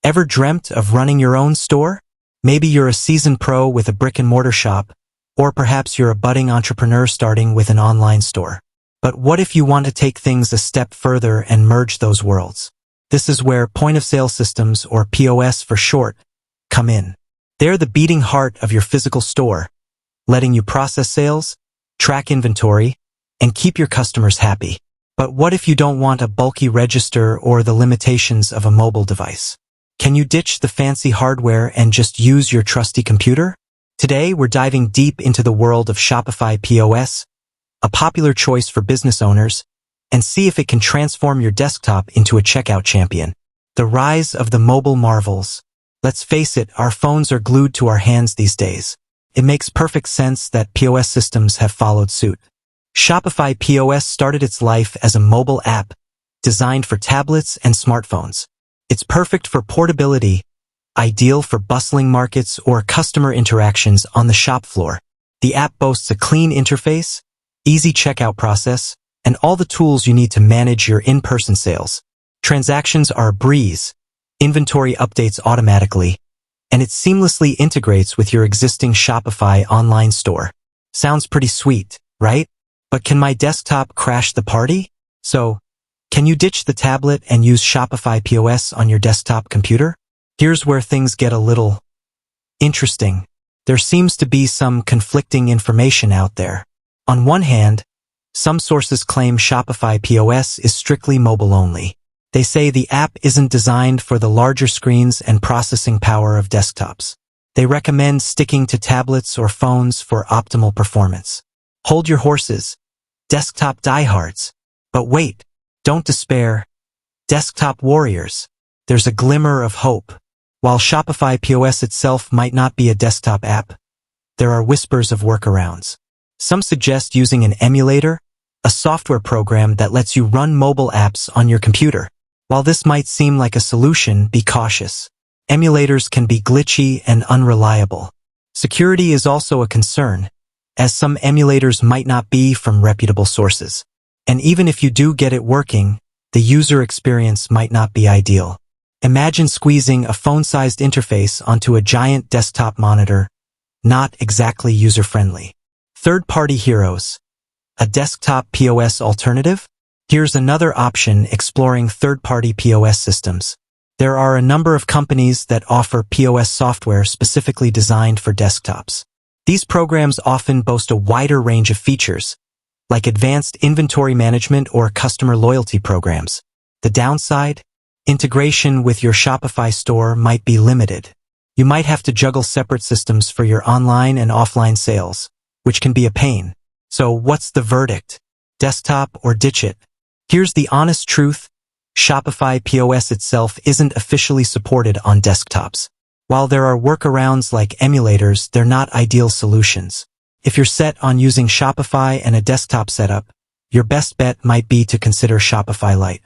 Ever dreamt of running your own store? Maybe you're a seasoned pro with a brick-and-mortar shop, or perhaps you're a budding entrepreneur starting with an online store. But what if you want to take things a step further and merge those worlds? This is where point-of-sale systems, or POS for short, come in. They're the beating heart of your physical store, letting you process sales, track inventory, and keep your customers happy. But what if you don't want a bulky register or the limitations of a mobile device? Can you ditch the fancy hardware and just use your trusty computer? Today, we're diving deep into the world of Shopify POS, a popular choice for business owners, and see if it can transform your desktop into a checkout champion. The rise of the mobile marvels. Let's face it, our phones are glued to our hands these days. It makes perfect sense that POS systems have followed suit. Shopify POS started its life as a mobile app designed for tablets and smartphones. It's perfect for portability, ideal for bustling markets or customer interactions on the shop floor. The app boasts a clean interface, easy checkout process, and all the tools you need to manage your in-person sales. Transactions are a breeze, inventory updates automatically, and it seamlessly integrates with your existing Shopify online store. Sounds pretty sweet, right? But can my desktop crash the party? So, can you ditch the tablet and use Shopify POS on your desktop computer? Here's where things get a little interesting. There seems to be some conflicting information out there. On one hand, some sources claim Shopify POS is strictly mobile only. They say the app isn't designed for the larger screens and processing power of desktops. They recommend sticking to tablets or phones for optimal performance. Hold your horses, desktop diehards. But wait, don't despair. Desktop warriors. There's a glimmer of hope. While Shopify POS itself might not be a desktop app, there are whispers of workarounds. Some suggest using an emulator, a software program that lets you run mobile apps on your computer. While this might seem like a solution, be cautious. Emulators can be glitchy and unreliable. Security is also a concern, as some emulators might not be from reputable sources. And even if you do get it working, the user experience might not be ideal. Imagine squeezing a phone-sized interface onto a giant desktop monitor. Not exactly user-friendly. Third-party heroes. A desktop POS alternative? Here's another option exploring third-party POS systems. There are a number of companies that offer POS software specifically designed for desktops. These programs often boast a wider range of features, like advanced inventory management or customer loyalty programs. The downside? Integration with your Shopify store might be limited. You might have to juggle separate systems for your online and offline sales, which can be a pain. So what's the verdict? Desktop or ditch it? Here's the honest truth. Shopify POS itself isn't officially supported on desktops. While there are workarounds like emulators, they're not ideal solutions. If you're set on using Shopify and a desktop setup, your best bet might be to consider Shopify Lite.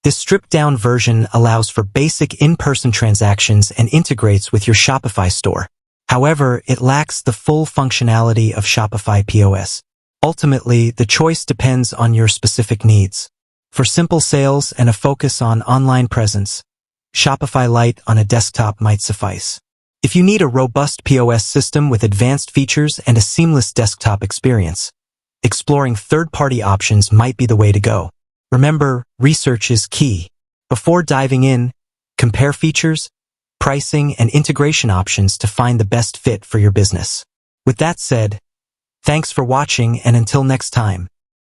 This stripped-down version allows for basic in-person transactions and integrates with your Shopify store. However, it lacks the full functionality of Shopify POS. Ultimately, the choice depends on your specific needs. For simple sales and a focus on online presence, Shopify Lite on a desktop might suffice. If you need a robust POS system with advanced features and a seamless desktop experience, exploring third-party options might be the way to go. Remember, research is key. Before diving in, compare features, pricing, and integration options to find the best fit for your business. With that said, thanks for watching, and until next time.